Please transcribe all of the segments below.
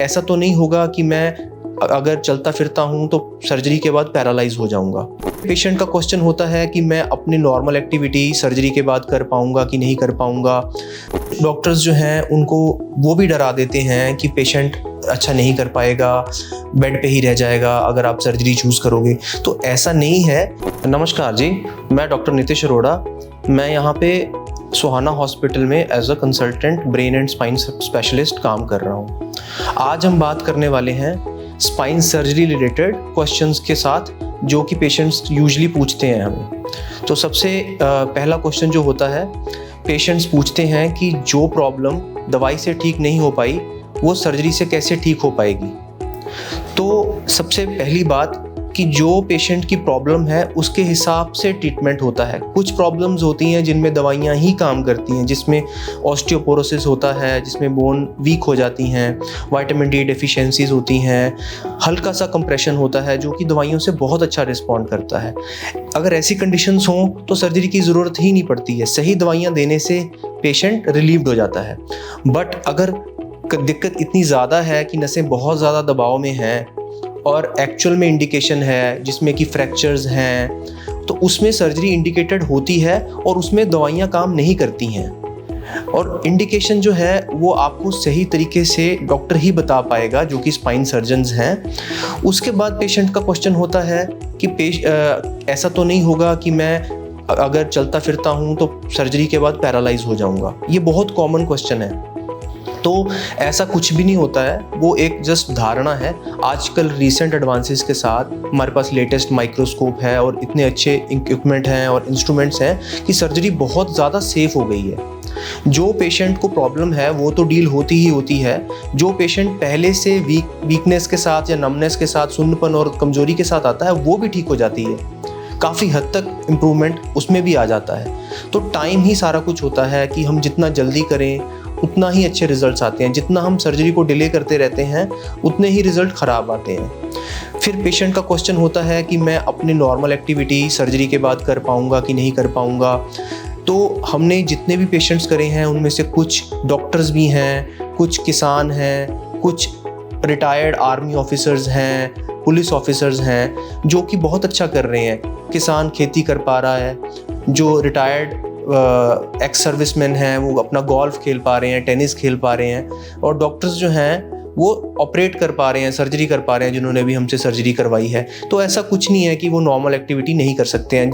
ऐसा तो नहीं होगा कि मैं अगर चलता फिरता हूँ तो सर्जरी के बाद पैरालाइज हो जाऊँगा। पेशेंट का क्वेश्चन होता है कि मैं अपनी नॉर्मल एक्टिविटी सर्जरी के बाद कर पाऊँगा कि नहीं कर पाऊँगा। डॉक्टर्स जो हैं उनको वो भी डरा देते हैं कि पेशेंट अच्छा नहीं कर पाएगा, बेड पे ही रह जाएगा अगर आप सर्जरी चूज़ करोगे। तो ऐसा नहीं है। नमस्कार जी, मैं डॉक्टर नितिश अरोड़ा। मैं यहाँ पे सुहाना हॉस्पिटल में as a consultant brain and spine specialist काम कर रहा हूँ। आज हम बात करने वाले हैं स्पाइन सर्जरी रिलेटेड क्वेश्चंस के साथ जो कि पेशेंट्स यूजुअली पूछते हैं हमें। तो सबसे पहला क्वेश्चन जो होता है, पेशेंट्स पूछते हैं कि जो प्रॉब्लम दवाई से ठीक नहीं हो पाई वो सर्जरी से कैसे ठीक हो पाएगी। तो सबसे पहली बात कि जो पेशेंट की प्रॉब्लम है उसके हिसाब से ट्रीटमेंट होता है। कुछ प्रॉब्लम्स होती हैं जिनमें दवाइयाँ ही काम करती हैं, जिसमें ऑस्टियोपोरोसिस होता है, जिसमें बोन वीक हो जाती हैं, विटामिन डी डेफिशिएंसीज होती हैं, हल्का सा कंप्रेशन होता है जो कि दवाइयों से बहुत अच्छा रिस्पॉन्ड करता है। अगर ऐसी कंडीशंस हों तो सर्जरी की ज़रूरत ही नहीं पड़ती है, सही दवाइयाँ देने से पेशेंट रिलीव्ड हो जाता है। बट अगर दिक्कत इतनी ज़्यादा है कि नसें बहुत ज़्यादा दबाव में हैं और एक्चुअल में इंडिकेशन है जिसमें कि फ्रैक्चर्स हैं, तो उसमें सर्जरी इंडिकेटेड होती है और उसमें दवाइयाँ काम नहीं करती हैं। और इंडिकेशन जो है वो आपको सही तरीके से डॉक्टर ही बता पाएगा जो कि स्पाइन सर्जन्स हैं। उसके बाद पेशेंट का क्वेश्चन होता है कि ऐसा तो नहीं होगा कि मैं अगर चलता फिरता हूँ तो सर्जरी के बाद पैरालाइज हो जाऊँगा। ये बहुत कॉमन क्वेश्चन है। तो ऐसा कुछ भी नहीं होता है, वो एक जस्ट धारणा है। आजकल रिसेंट एडवांसेस के साथ हमारे पास लेटेस्ट माइक्रोस्कोप है और इतने अच्छे इक्विपमेंट हैं और इंस्ट्रूमेंट्स हैं कि सर्जरी बहुत ज़्यादा सेफ हो गई है। जो पेशेंट को प्रॉब्लम है वो तो डील होती ही होती है। जो पेशेंट पहले से वीकनेस के साथ या नमनेस के साथ, सुन्नपन और कमजोरी के साथ आता है वो भी ठीक हो जाती है। काफ़ी हद तक इम्प्रूवमेंट उसमें भी आ जाता है। तो टाइम ही सारा कुछ होता है कि हम जितना जल्दी करें उतना ही अच्छे रिजल्ट्स आते हैं। जितना हम सर्जरी को डिले करते रहते हैं उतने ही रिजल्ट ख़राब आते हैं। फिर पेशेंट का क्वेश्चन होता है कि मैं अपनी नॉर्मल एक्टिविटी सर्जरी के बाद कर पाऊँगा कि नहीं कर पाऊँगा। तो हमने जितने भी पेशेंट्स करे हैं उनमें से कुछ डॉक्टर्स भी हैं, कुछ किसान हैं, कुछ रिटायर्ड आर्मी ऑफिसर्स हैं, पुलिस ऑफिसर्स हैं जो कि बहुत अच्छा कर रहे हैं। किसान खेती कर पा रहा है, जो रिटायर्ड एक्स सर्विसमैन हैं वो अपना गोल्फ खेल पा रहे हैं, टेनिस खेल पा रहे हैं, और डॉक्टर्स जो हैं वो ऑपरेट कर पा रहे हैं, सर्जरी कर पा रहे हैं जिन्होंने भी हमसे सर्जरी करवाई है। तो ऐसा कुछ नहीं है कि वो नॉर्मल एक्टिविटी नहीं कर सकते हैं,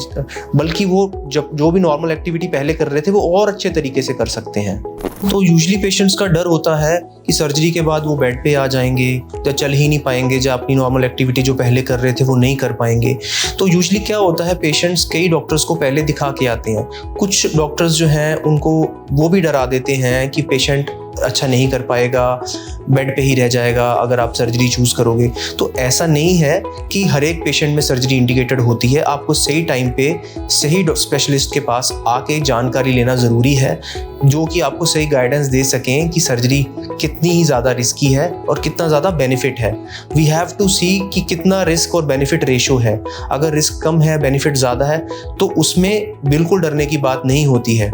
बल्कि वो जो भी नॉर्मल एक्टिविटी पहले कर रहे थे वो और अच्छे तरीके से कर सकते हैं। तो यूजुअली पेशेंट्स का डर होता है कि सर्जरी के बाद वो बेड पे आ जाएंगे या चल ही नहीं पाएंगे, या अपनी नॉर्मल एक्टिविटी जो पहले कर रहे थे वो नहीं कर पाएंगे। तो यूजुअली क्या होता है, पेशेंट्स कई डॉक्टर्स को पहले दिखा के आते हैं। कुछ डॉक्टर्स जो हैं उनको वो भी डरा देते हैं कि पेशेंट अच्छा नहीं कर पाएगा, बेड पे ही रह जाएगा अगर आप सर्जरी चूज़ करोगे। तो ऐसा नहीं है कि हर एक पेशेंट में सर्जरी इंडिकेटेड होती है। आपको सही टाइम पे सही स्पेशलिस्ट के पास आके जानकारी लेना ज़रूरी है जो कि आपको सही गाइडेंस दे सकें कि सर्जरी कितनी ही ज़्यादा रिस्की है और कितना ज़्यादा बेनिफिट है। वी हैव टू सी कि कितना रिस्क और बेनिफिट रेशो है। अगर रिस्क कम है, बेनिफिट ज़्यादा है, तो उसमें बिल्कुल डरने की बात नहीं होती है।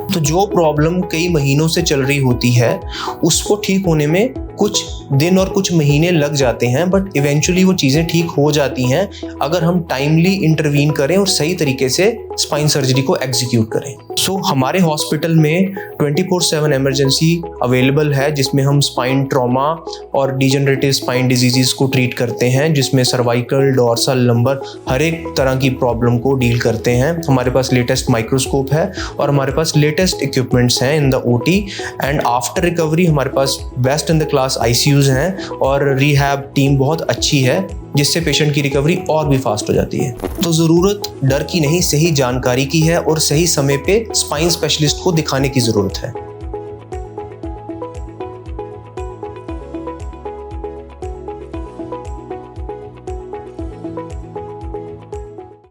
तो जो प्रॉब्लम कई महीनों से चल रही होती है उसको ठीक होने में कुछ दिन और कुछ महीने लग जाते हैं, बट इवेंचुअली वो चीज़ें ठीक हो जाती हैं अगर हम टाइमली इंटरवीन करें और सही तरीके से स्पाइन सर्जरी को एग्जीक्यूट करें। सो हमारे हॉस्पिटल में 24/7 इमरजेंसी अवेलेबल है जिसमें हम स्पाइन ट्रॉमा और डिजेनरेटिव स्पाइन डिजीज़ को ट्रीट करते हैं, जिसमें सर्वाइकल, डोर्सल, लंबर हर एक तरह की प्रॉब्लम को डील करते हैं। हमारे पास लेटेस्ट माइक्रोस्कोप है और हमारे पास लेटेस्ट इक्विपमेंट्स हैं in the OT, and after recovery हमारे पास best in the class ICUs हैं और रिहैब टीम बहुत अच्छी है जिससे पेशेंट की रिकवरी और भी फास्ट हो जाती है। तो ज़रूरत डर की नहीं, सही जानकारी की है और सही समय पे स्पाइन स्पेशलिस्ट को दिखाने की ज़रूरत है।